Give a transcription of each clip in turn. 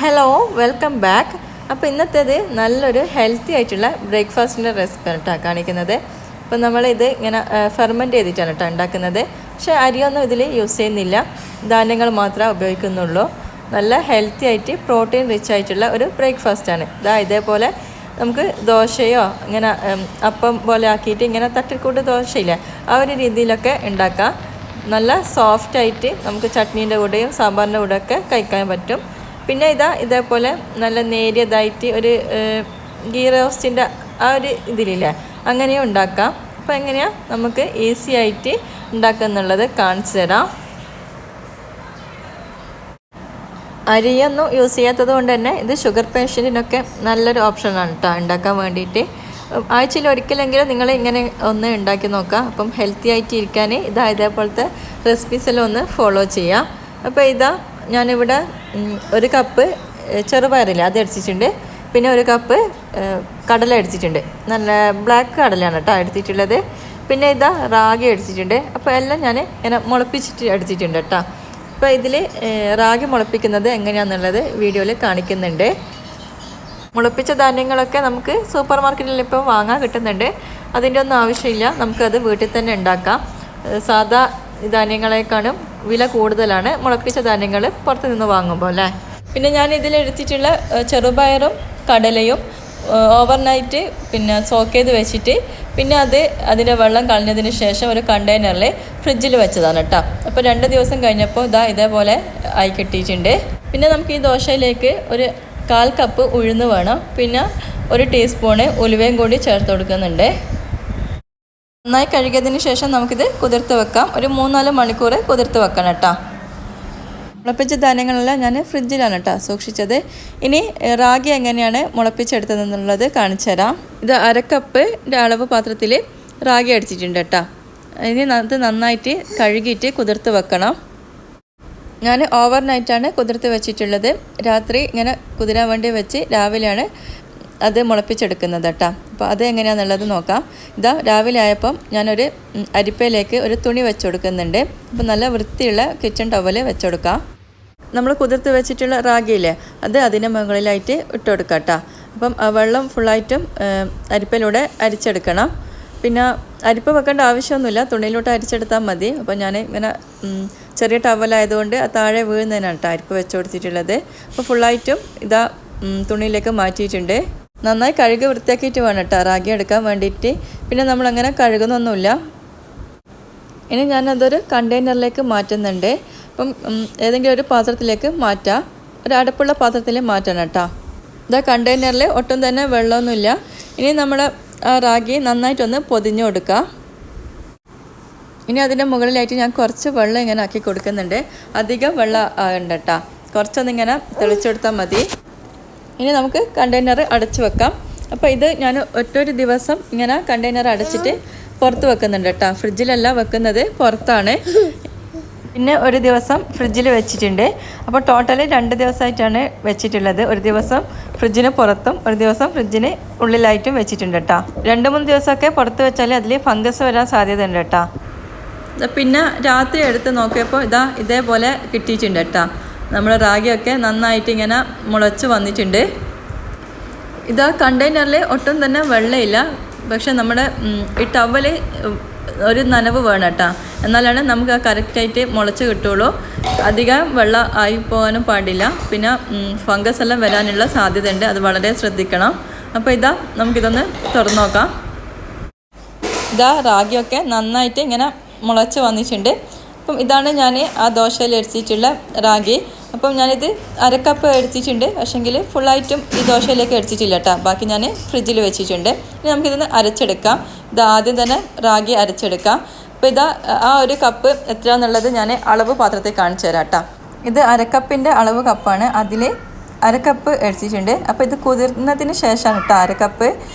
Hello welcome back. അപ്പോൾ ഇന്നത്തേത് നല്ലൊരു healthy ആയിട്ടുള്ള ബ്രേക്ക്ഫാസ്റ്റിൻ്റെ റെസിപ്പി കേട്ടോ കാണിക്കുന്നത്. അപ്പോൾ നമ്മളിത് ഇങ്ങനെ ഫെർമെൻറ്റ് ചെയ്തിട്ടാണ് കേട്ടോ ഉണ്ടാക്കുന്നത്. പക്ഷേ അരിയൊന്നും ഇതിൽ യൂസ് ചെയ്യുന്നില്ല, ധാന്യങ്ങൾ മാത്രമേ ഉപയോഗിക്കുന്നുള്ളൂ. നല്ല ഹെൽത്തി ആയിട്ട് പ്രോട്ടീൻ റിച്ച് ആയിട്ടുള്ള ഒരു ബ്രേക്ക്ഫാസ്റ്റാണ്. ഇതേപോലെ നമുക്ക് ദോശയോ ഇങ്ങനെ അപ്പം പോലെ ആക്കിയിട്ട് ഇങ്ങനെ തട്ടിക്കൂട്ട് ദോശയില്ലേ ആ ഒരു രീതിയിലൊക്കെ ഉണ്ടാക്കാം. നല്ല സോഫ്റ്റായിട്ട് നമുക്ക് ചട്നീൻ്റെ കൂടെയും സാമ്പാറിൻ്റെ കൂടെയൊക്കെ കഴിക്കാൻ പറ്റും. പിന്നെ ഇതേപോലെ നല്ല നേരിയതായിട്ട് ഒരു ഗീ റോസ്റ്റിൻ്റെ ആ ഒരു ഇതിലില്ലേ അങ്ങനെയും ഉണ്ടാക്കാം. അപ്പോൾ എങ്ങനെയാണ് നമുക്ക് ഈസി ആയിട്ട് ഉണ്ടാക്കുക എന്നുള്ളത് കാണിച്ചു തരാം. അരിയൊന്നും യൂസ് ചെയ്യാത്തത് കൊണ്ട് തന്നെ ഇത് ഷുഗർ പേഷ്യൻറ്റിനൊക്കെ നല്ലൊരു ഓപ്ഷനാണ് കേട്ടോ ഉണ്ടാക്കാൻ വേണ്ടിയിട്ട്. ആഴ്ചയിൽ ഒരിക്കലെങ്കിലും നിങ്ങൾ ഇങ്ങനെ ഒന്ന് ഉണ്ടാക്കി നോക്കുക. അപ്പം ഹെൽത്തി ആയിട്ട് ഇരിക്കാൻ ഇതേപോലത്തെ റെസിപ്പീസെല്ലാം ഒന്ന് ഫോളോ ചെയ്യാം. അപ്പോൾ ഞാനിവിടെ ഒരു കപ്പ് ചെറുപയറില്ല അത് അടിച്ചിട്ടുണ്ട്. പിന്നെ ഒരു കപ്പ് കടല അടിച്ചിട്ടുണ്ട്, നല്ല ബ്ലാക്ക് കടലയാണ് കേട്ടോ എടുത്തിട്ടുള്ളത്. പിന്നെ റാഗി അടിച്ചിട്ടുണ്ട്. അപ്പോൾ എല്ലാം ഞാൻ ഇങ്ങനെ മുളപ്പിച്ചിട്ട് അടിച്ചിട്ടുണ്ട് കേട്ടോ. അപ്പോൾ ഇതിൽ റാഗി മുളപ്പിക്കുന്നത് എങ്ങനെയാണെന്നുള്ളത് വീഡിയോയിൽ കാണിക്കുന്നുണ്ട്. മുളപ്പിച്ച ധാന്യങ്ങളൊക്കെ നമുക്ക് സൂപ്പർ മാർക്കറ്റിൽ ഇപ്പോൾ വാങ്ങാൻ കിട്ടുന്നുണ്ട്. അതിൻ്റെ ഒന്നും ആവശ്യമില്ല, നമുക്കത് വീട്ടിൽ തന്നെ ഉണ്ടാക്കാം. സാധാ ധാന്യങ്ങളെക്കാളും വില കൂടുതലാണ് മുളപ്പിച്ച ധാന്യങ്ങൾ പുറത്ത് നിന്ന് വാങ്ങുമ്പോൾ അല്ലേ. പിന്നെ ഞാൻ ഇതിലെടുത്തിട്ടുള്ള ചെറുപയറും കടലയും ഓവർനൈറ്റ് പിന്നെ സോക്ക് ചെയ്ത് വെച്ചിട്ട് പിന്നെ അതിൻ്റെ വെള്ളം കളഞ്ഞതിന് ശേഷം ഒരു കണ്ടെയ്നറിൽ ഫ്രിഡ്ജിൽ വെച്ചതാണ് കേട്ടോ. അപ്പോൾ 2 ദിവസം കഴിഞ്ഞപ്പോൾ ഇതേപോലെ ആയി കിട്ടിയിട്ടുണ്ട്. പിന്നെ നമുക്ക് ഈ ദോശയിലേക്ക് ഒരു 1/4 കപ്പ് ഉഴുന്ന് വേണം. പിന്നെ 1 ടീസ്പൂണ് ഉലുവയും കൂടി ചേർത്ത് കൊടുക്കുന്നുണ്ട്. നന്നായി കഴുകിയതിന് ശേഷം നമുക്കിത് കുതിർത്ത് വെക്കാം. ഒരു 3-4 മണിക്കൂർ കുതിർത്ത് വെക്കണം കേട്ടോ. മുളപ്പിച്ച ധാന്യങ്ങളെല്ലാം ഞാൻ ഫ്രിഡ്ജിലാണ് കേട്ടോ സൂക്ഷിച്ചത്. ഇനി റാഗി എങ്ങനെയാണ് മുളപ്പിച്ചെടുത്തതെന്നുള്ളത് കാണിച്ചു തരാം. 1/2 കപ്പിൻ്റെ അളവ് പാത്രത്തിൽ റാഗി അടിച്ചിട്ടുണ്ട് കേട്ടോ. ഇനി അത് നന്നായിട്ട് കഴുകിയിട്ട് കുതിർത്ത് വെക്കണം. ഞാൻ ഓവർനൈറ്റാണ് കുതിർത്ത് വെച്ചിട്ടുള്ളത്. രാത്രി ഇങ്ങനെ കുതിരാൻ വേണ്ടി വെച്ച് രാവിലെയാണ് അത് മുളപ്പിച്ചെടുക്കുന്നത് കേട്ടോ. അപ്പോൾ അത് എങ്ങനെയാണെന്നുള്ളത് നോക്കാം. രാവിലെ ആയപ്പം ഞാനൊരു അരിപ്പയിലേക്ക് ഒരു തുണി വെച്ച് കൊടുക്കുന്നുണ്ട്. അപ്പോൾ നല്ല വൃത്തിയുള്ള കിച്ചൺ ടവല് വെച്ച് കൊടുക്കാം. നമ്മൾ കുതിർത്ത് വെച്ചിട്ടുള്ള റാഗിയില്ലേ അത് അതിൻ്റെ മുകളിലായിട്ട് ഇട്ട് കൊടുക്കാം കേട്ടോ. അപ്പം ആ വെള്ളം ഫുള്ളായിട്ടും അരിപ്പയിലൂടെ അരിച്ചെടുക്കണം. പിന്നെ അരിപ്പ വെക്കേണ്ട ആവശ്യമൊന്നുമില്ല, തുണിയിലോട്ട് അരിച്ചെടുത്താൽ മതി. അപ്പോൾ ഞാൻ ഇങ്ങനെ ചെറിയ ടവലായതുകൊണ്ട് താഴെ വീഴുന്നതിനാണ് കേട്ടോ അരിപ്പ വെച്ച് കൊടുത്തിട്ടുള്ളത്. അപ്പോൾ ഫുള്ളായിട്ടും തുണിയിലേക്ക് മാറ്റിയിട്ടുണ്ട്. നന്നായി കഴുകി വൃത്തിയാക്കിയിട്ട് വേണം കേട്ടോ റാഗി എടുക്കാൻ വേണ്ടിയിട്ട്. പിന്നെ നമ്മളങ്ങനെ കഴുകുന്നൊന്നുമില്ല. ഇനി ഞാനതൊരു കണ്ടെയ്നറിലേക്ക് മാറ്റുന്നുണ്ട്. അപ്പം ഏതെങ്കിലും ഒരു പാത്രത്തിലേക്ക് മാറ്റാം. ഒരു അടപ്പുള്ള പാത്രത്തിൽ മാറ്റണം കേട്ടോ. കണ്ടെയ്നറിൽ ഒട്ടും തന്നെ വെള്ളമൊന്നുമില്ല. ഇനി നമ്മൾ ആ റാഗി നന്നായിട്ടൊന്ന് പൊതിഞ്ഞു കൊടുക്കുക. ഇനി അതിൻ്റെ മുകളിലായിട്ട് ഞാൻ കുറച്ച് വെള്ളം ഇങ്ങനെ ആക്കി കൊടുക്കുന്നുണ്ട്. അധികം വെള്ളം ആകണ്ട കേട്ടോ, കുറച്ചൊന്നിങ്ങനെ തെളിച്ചെടുത്താൽ മതി. ഇനി നമുക്ക് കണ്ടെയ്നർ അടച്ചു വെക്കാം. അപ്പോൾ ഞാൻ ഒറ്റൊരു ദിവസം ഇങ്ങനെ കണ്ടെയ്നർ അടച്ചിട്ട് പുറത്ത് വെക്കുന്നുണ്ട് കേട്ടോ. ഫ്രിഡ്ജിലല്ല വെക്കുന്നത്, പുറത്താണ്. പിന്നെ ഒരു ദിവസം ഫ്രിഡ്ജിൽ വെച്ചിട്ടുണ്ട്. അപ്പോൾ ടോട്ടൽ 2 ദിവസമായിട്ടാണ് വെച്ചിട്ടുള്ളത്. ഒരു ദിവസം ഫ്രിഡ്ജിന് പുറത്തും ഒരു ദിവസം ഫ്രിഡ്ജിന് ഉള്ളിലായിട്ടും വെച്ചിട്ടുണ്ട് കേട്ടോ. 2-3 ദിവസമൊക്കെ പുറത്ത് വെച്ചാൽ അതിൽ ഫംഗസ് വരാൻ സാധ്യതയുണ്ട് കേട്ടോ. പിന്നെ രാത്രി എടുത്ത് നോക്കിയപ്പോൾ ഇതേപോലെ കിട്ടിയിട്ടുണ്ട് കേട്ടോ. നമ്മൾ റാഗിയൊക്കെ നന്നായിട്ട് ഇങ്ങനെ മുളച്ച് വന്നിട്ടുണ്ട്. കണ്ടെയ്നറിൽ ഒട്ടും തന്നെ വെള്ളമില്ല. പക്ഷെ നമ്മുടെ ഈ ടവൽ ഒരു നനവ് വേണം കേട്ടോ, എന്നാലാണ് നമുക്ക് കറക്റ്റായിട്ട് മുളച്ച് കിട്ടുള്ളൂ. അധികം വെള്ളം ആയി പോകാനും പാടില്ല. പിന്നെ ഫംഗസ് എല്ലാം വരാനുള്ള സാധ്യതയുണ്ട്, അത് വളരെ ശ്രദ്ധിക്കണം. അപ്പോൾ നമുക്കിതൊന്ന് തുറന്നു നോക്കാം. റാഗിയൊക്കെ നന്നായിട്ട് ഇങ്ങനെ മുളച്ച് വന്നിട്ടുണ്ട്. അപ്പം ഇതാണ് ഞാൻ ആ ദോശയിൽ അടിച്ചിട്ടുള്ള റാഗി. അപ്പം ഞാനിത് 1/2 കപ്പ് അടിച്ചിട്ടുണ്ട്. പക്ഷേങ്കിൽ ഫുള്ളായിട്ടും ഈ ദോശയിലേക്ക് അടിച്ചിട്ടില്ല കേട്ടോ, ബാക്കി ഞാൻ ഫ്രിഡ്ജിൽ വെച്ചിട്ടുണ്ട്. ഇനി നമുക്കിതൊന്ന് അരച്ചെടുക്കാം. ആദ്യം തന്നെ റാഗി അരച്ചെടുക്കാം. അപ്പോൾ ആ ഒരു കപ്പ് എത്രയാണെന്നുള്ളത് ഞാൻ അളവ് പാത്രത്തിൽ കാണിച്ചു തരാം കേട്ടോ. 1/2 കപ്പിൻ്റെ അളവ് കപ്പാണ്, അതിൽ 1/2 കപ്പ് അടിച്ചിട്ടുണ്ട്. അപ്പോൾ ഇത് കുതിർന്നതിന് ശേഷമാണ് കേട്ടോ 1/2 കപ്പ്.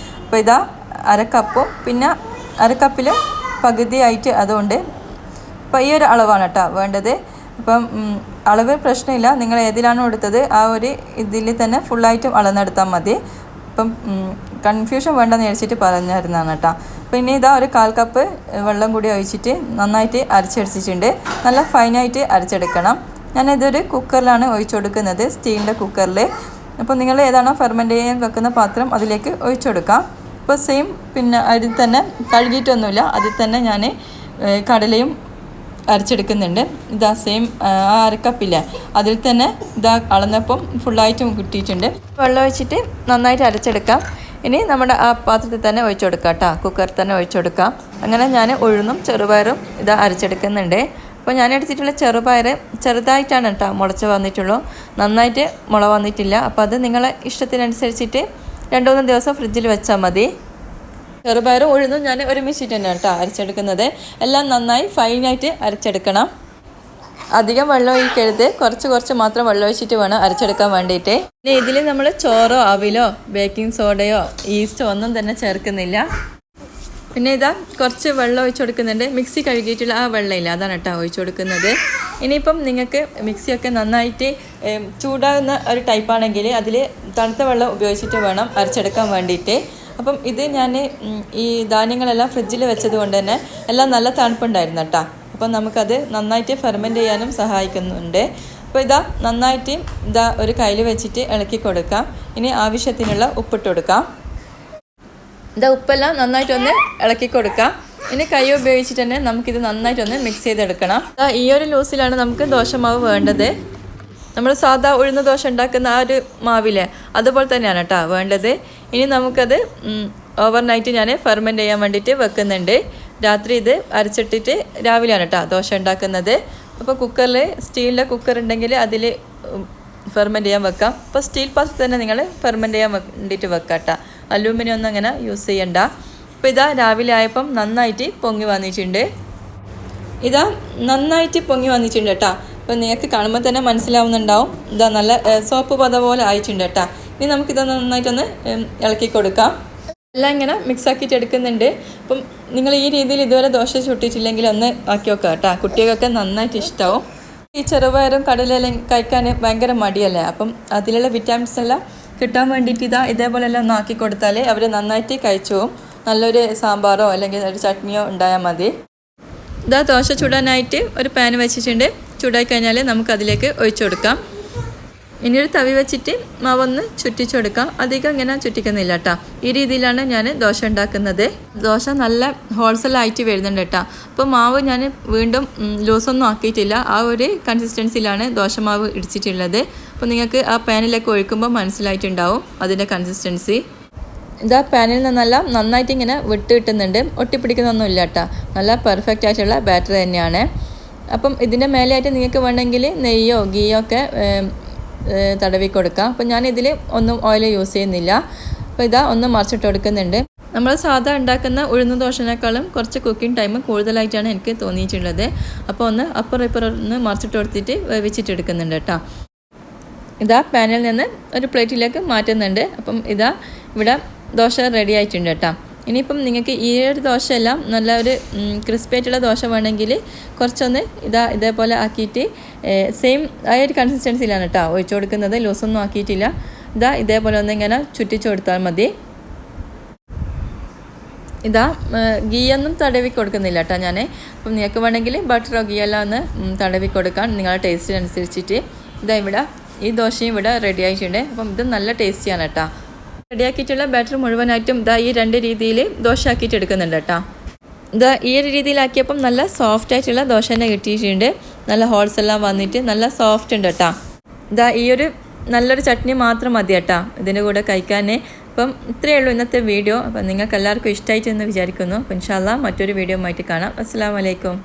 അപ്പോൾ 1/2 കപ്പും പിന്നെ 1/2 കപ്പിൽ പകുതിയായിട്ട് അതുകൊണ്ട് അപ്പോൾ ഈ ഒരു അളവാണ് കേട്ടോ വേണ്ടത്. അപ്പം അളവ് പ്രശ്നമില്ല, നിങ്ങൾ ഏതിലാണോ എടുത്തത് ആ ഒരു ഇതിൽ തന്നെ ഫുള്ളായിട്ടും അളന്നെടുത്താൽ മതി. അപ്പം കൺഫ്യൂഷൻ വേണ്ടെന്ന് വിചാരിച്ചിട്ട് പറഞ്ഞിരുന്നതാണ് കേട്ടോ. പിന്നെ 1/4 കപ്പ് വെള്ളം കൂടി ഒഴിച്ചിട്ട് നന്നായിട്ട് അരച്ചെടുത്തിട്ടുണ്ട്. നല്ല ഫൈനായിട്ട് അരച്ചെടുക്കണം. ഞാനിതൊരു കുക്കറിലാണ് ഒഴിച്ചു കൊടുക്കുന്നത്, സ്റ്റീലിൻ്റെ കുക്കറിൽ. അപ്പോൾ നിങ്ങൾ ഏതാണോ ഫെർമെൻറ്റ് ചെയ്യാൻ വെക്കുന്ന പാത്രം അതിലേക്ക് ഒഴിച്ചു കൊടുക്കാം. അപ്പോൾ സെയിം പിന്നെ അതിൽ തന്നെ കഴുകിയിട്ടൊന്നുമില്ല, അതിൽ തന്നെ ഞാൻ കടലയും അരച്ചെടുക്കുന്നുണ്ട്. ഇതാ സെയിം ആ അരക്കപ്പില്ല അതിൽ തന്നെ ഇതാ അളന്നപ്പം ഫുള്ളായിട്ടും കിട്ടിയിട്ടുണ്ട്. വെള്ളം ഒഴിച്ചിട്ട് നന്നായിട്ട് അരച്ചെടുക്കാം. ഇനി നമ്മുടെ ആ പാത്രത്തിൽ തന്നെ ഒഴിച്ചു കൊടുക്കാം കേട്ടോ, കുക്കറിൽ തന്നെ ഒഴിച്ചു കൊടുക്കാം. അങ്ങനെ ഞാൻ ഉഴുന്നും ചെറുപയറും ഇതാ അരച്ചെടുക്കുന്നുണ്ട്. അപ്പോൾ ഞാൻ എടുത്തിട്ടുള്ള ചെറുപയർ ചെറുതായിട്ടാണ് കേട്ടോ മുളച്ച് വന്നിട്ടുള്ളൂ, നന്നായിട്ട് മുള വന്നിട്ടില്ല. അപ്പോൾ അത് നിങ്ങളെ ഇഷ്ടത്തിനനുസരിച്ചിട്ട് 2-3 ദിവസം ഫ്രിഡ്ജിൽ വെച്ചാൽ മതി. ചെറുപയറും ഉഴുന്നും ഞാൻ ഒരുമിച്ചിട്ട് തന്നെയാണ് കേട്ടോ അരച്ചെടുക്കുന്നത്. എല്ലാം നന്നായി ഫൈനായിട്ട് അരച്ചെടുക്കണം. അധികം വെള്ളം ഒഴിക്കരുത്, കുറച്ച് മാത്രം വെള്ളം ഒഴിച്ചിട്ട് വേണം അരച്ചെടുക്കാൻ വേണ്ടിയിട്ട്. പിന്നെ ഇതിൽ നമ്മൾ ചോറോ അവിലോ ബേക്കിംഗ് സോഡയോ ഈസ്റ്റോ ഒന്നും തന്നെ ചേർക്കുന്നില്ല. പിന്നെ ഇതാ കുറച്ച് വെള്ളം ഒഴിച്ചു കൊടുക്കുന്നുണ്ട്. മിക്സി കഴുകിയിട്ടുള്ള ആ വെള്ളമില്ല, അതാണ് കേട്ടോ ഒഴിച്ചു കൊടുക്കുന്നത്. ഇനിയിപ്പം നിങ്ങൾക്ക് മിക്സിയൊക്കെ നന്നായിട്ട് ചൂടാകുന്ന ഒരു ടൈപ്പാണെങ്കിൽ അതിൽ തണുത്ത വെള്ളം ഉപയോഗിച്ചിട്ട് വേണം അരച്ചെടുക്കാൻ വേണ്ടിയിട്ട്. അപ്പം ഇത് ഞാൻ ഈ ധാന്യങ്ങളെല്ലാം ഫ്രിഡ്ജിൽ വെച്ചത് കൊണ്ട് തന്നെ എല്ലാം നല്ല തണുപ്പുണ്ടായിരുന്നു കേട്ടോ. അപ്പം നമുക്കത് നന്നായിട്ട് ഫെർമെൻറ്റ് ചെയ്യാനും സഹായിക്കുന്നുണ്ട്. അപ്പോൾ ഇതാ നന്നായിട്ട് ഇതാ ഒരു കയ്യിൽ വെച്ചിട്ട് ഇളക്കി കൊടുക്കാം. ഇനി ആവശ്യത്തിനുള്ള ഉപ്പിട്ട് കൊടുക്കാം. ഇതാ ഉപ്പെല്ലാം നന്നായിട്ടൊന്ന് ഇളക്കി കൊടുക്കാം. ഇനി കൈ ഉപയോഗിച്ചിട്ട് തന്നെ നമുക്കിത് നന്നായിട്ടൊന്ന് മിക്സ് ചെയ്തെടുക്കണം. ഈ ഒരു ലൂസിലാണ് നമുക്ക് ദോശമാവ് വേണ്ടത്. നമ്മൾ സാധാ ഉഴുന്ന ദോശ ഉണ്ടാക്കുന്ന ആ ഒരു മാവില്ലേ അതുപോലെ തന്നെയാണ് കേട്ടോ വേണ്ടത്. ഇനി നമുക്കത് ഓവർനൈറ്റ് ഞാൻ ഫെർമെൻറ്റ് ചെയ്യാൻ വേണ്ടിയിട്ട് വെക്കുന്നുണ്ട്. രാത്രി ഇത് അരച്ചിട്ടിട്ട് രാവിലെയാണ് കേട്ടോ ദോശ ഉണ്ടാക്കുന്നത്. അപ്പോൾ കുക്കറിൽ സ്റ്റീലിൻ്റെ കുക്കർ ഉണ്ടെങ്കിൽ അതിൽ ഫെർമെൻറ്റ് ചെയ്യാൻ വെക്കാം. അപ്പോൾ സ്റ്റീൽ പാത്രത്തിൽ തന്നെ നിങ്ങൾ ഫെർമെൻറ്റ് ചെയ്യാൻ വേണ്ടിയിട്ട് വെക്കാം കേട്ടോ, അലൂമിനിയം ഒന്നും അങ്ങനെ യൂസ് ചെയ്യണ്ട. അപ്പോൾ ഇതാ രാവിലെ ആയപ്പം നന്നായിട്ട് പൊങ്ങി വന്നിട്ടുണ്ട്. ഇതാ നന്നായിട്ട് പൊങ്ങി വന്നിട്ടുണ്ട് കേട്ടോ. അപ്പോൾ നിങ്ങൾക്ക് കാണുമ്പോൾ തന്നെ മനസ്സിലാവുന്നുണ്ടാവും, ഇതാ നല്ല സോപ്പ് പത പോലെ ആയിട്ടുണ്ട് കേട്ടോ. ഇനി നമുക്കിത് നന്നായിട്ടൊന്ന് ഇളക്കി കൊടുക്കാം. എല്ലാം ഇങ്ങനെ മിക്സാക്കിയിട്ട് എടുക്കുന്നുണ്ട്. അപ്പം നിങ്ങൾ ഈ രീതിയിൽ ഇതുവരെ ദോശ ചുട്ടിട്ടില്ലെങ്കിൽ ഒന്ന് ആക്കി വെക്കുക കേട്ടോ, കുട്ടികൾക്കൊക്കെ നന്നായിട്ട് ഇഷ്ടമാവും. ഈ ചെറുപയറും കടലെല്ലാം കഴിക്കാൻ ഭയങ്കര മടിയല്ലേ, അപ്പം അതിലുള്ള വിറ്റാമിൻസ് എല്ലാം കിട്ടാൻ വേണ്ടിയിട്ട് ഇതേപോലെ എല്ലാം ഒന്ന് ആക്കി കൊടുത്താൽ അവർ നന്നായിട്ട് കഴിച്ചു പോകും. നല്ലൊരു സാമ്പാറോ അല്ലെങ്കിൽ ഒരു ചട്നിയോ ഉണ്ടായാൽ മതി. ഇതാ ദോശ ചുടാനായിട്ട് ഒരു പാൻ വെച്ചിട്ടുണ്ട്. ചൂടായി കഴിഞ്ഞാൽ നമുക്കതിലേക്ക് ഒഴിച്ചു കൊടുക്കാം. ഇനിയൊരു തവി വെച്ചിട്ട് മാവൊന്ന് ചുറ്റിച്ചു കൊടുക്കാം. അധികം ഇങ്ങനെ ചുറ്റിക്കുന്നില്ല കേട്ടോ. ഈ രീതിയിലാണ് ഞാൻ ദോശ ഉണ്ടാക്കുന്നത്. ദോശ നല്ല ഹോൾസെല്ലായിട്ട് വരുന്നുണ്ട് കേട്ടോ. അപ്പോൾ മാവ് ഞാൻ വീണ്ടും ലൂസൊന്നും ആക്കിയിട്ടില്ല, ആ ഒരു കൺസിസ്റ്റൻസിയിലാണ് ദോശമാവ് ഇടിച്ചിട്ടുള്ളത്. അപ്പോൾ നിങ്ങൾക്ക് ആ പാനിലേക്ക് ഒഴിക്കുമ്പോൾ മനസ്സിലായിട്ടുണ്ടാവും അതിൻ്റെ കൺസിസ്റ്റൻസി. ഇതാ പാനിൽ നിന്നെല്ലാം നന്നായിട്ട് ഇങ്ങനെ വിട്ട് കിട്ടുന്നുണ്ട്, ഒട്ടിപ്പിടിക്കുന്നൊന്നുമില്ല കേട്ടോ. നല്ല പെർഫെക്റ്റ് ആയിട്ടുള്ള ബാറ്റർ തന്നെയാണ്. അപ്പം ഇതിൻ്റെ മേലെയായിട്ട് നിങ്ങൾക്ക് വേണമെങ്കിൽ നെയ്യോ ഗീയോ ഒക്കെ തടവി കൊടുക്കാം. അപ്പോൾ ഞാനിതിൽ ഒന്നും ഓയിൽ യൂസ് ചെയ്യുന്നില്ല. അപ്പോൾ ഇതാ ഒന്ന് മറിച്ചിട്ട് കൊടുക്കുന്നുണ്ട്. നമ്മൾ സാധാ ഉണ്ടാക്കുന്ന ഉഴുന്ന ദോശനേക്കാളും കുറച്ച് കുക്കിംഗ് ടൈം കൂടുതലായിട്ടാണ് എനിക്ക് തോന്നിയിട്ടുള്ളത്. അപ്പോൾ ഒന്ന് അപ്പുറം ഇപ്പുറം ഒന്ന് മറിച്ചിട്ട് കൊടുത്തിട്ട് വേവിച്ചിട്ടെടുക്കുന്നുണ്ട് കേട്ടോ. ഇതാ പാനിൽ നിന്ന് ഒരു പ്ലേറ്റിലേക്ക് മാറ്റുന്നുണ്ട്. അപ്പം ഇതാ ഇവിടെ ദോശ റെഡി ആയിട്ടുണ്ട് കേട്ടോ. ഇനിയിപ്പം നിങ്ങൾക്ക് ഈ ഒരു ദോശയെല്ലാം നല്ല ഒരു ക്രിസ്പി ആയിട്ടുള്ള ദോശ വേണമെങ്കിൽ കുറച്ചൊന്ന് ഇതേപോലെ ആക്കിയിട്ട് സെയിം ആ ഒരു കൺസിസ്റ്റൻസിയിലാണ് കേട്ടോ ഒഴിച്ചു കൊടുക്കുന്നത്, ലൂസൊന്നും ആക്കിയിട്ടില്ല. ഇതേപോലെ ഒന്ന് ഇങ്ങനെ ചുറ്റിച്ചു കൊടുത്താൽ മതി. ഗീയൊന്നും തടവി കൊടുക്കുന്നില്ല കേട്ടോ ഞാൻ. അപ്പം നിങ്ങൾക്ക് വേണമെങ്കിൽ ബട്ടറോ ഗീയെല്ലാം ഒന്ന് തടവി കൊടുക്കാം നിങ്ങളുടെ ടേസ്റ്റിനനുസരിച്ചിട്ട്. ഇവിടെ ഈ ദോശയും ഇവിടെ റെഡി ആയിട്ടുണ്ട്. അപ്പം ഇത് നല്ല ടേസ്റ്റിയാണ് കേട്ടോ. റെഡിയാക്കിയിട്ടുള്ള ബാറ്റർ മുഴുവനായിട്ടും ഈ 2 രീതിയിൽ ദോശ ആക്കിയിട്ട് എടുക്കുന്നുണ്ട് കേട്ടോ. ഈ ഒരു രീതിയിലാക്കിയപ്പം നല്ല സോഫ്റ്റ് ആയിട്ടുള്ള ദോശ തന്നെ കിട്ടിയിട്ടുണ്ട്. നല്ല ഹോൾസ് എല്ലാം വന്നിട്ട് നല്ല സോഫ്റ്റ് ഉണ്ട് കേട്ടോ. ഈ ഒരു നല്ലൊരു ചട്നി മാത്രം മതി കേട്ടോ ഇതിൻ്റെ കൂടെ കഴിക്കാൻ. അപ്പം ഇത്രയേ ഉള്ളൂ ഇന്നത്തെ വീഡിയോ. അപ്പം നിങ്ങൾക്ക് എല്ലാവർക്കും ഇഷ്ടമായിട്ട് എന്ന് വിചാരിക്കുന്നു. അപ്പം ഇൻഷാ അല്ലാഹ് മറ്റൊരു വീഡിയോ ആയിട്ട് കാണാം. അസ്സലാമു അലൈക്കും.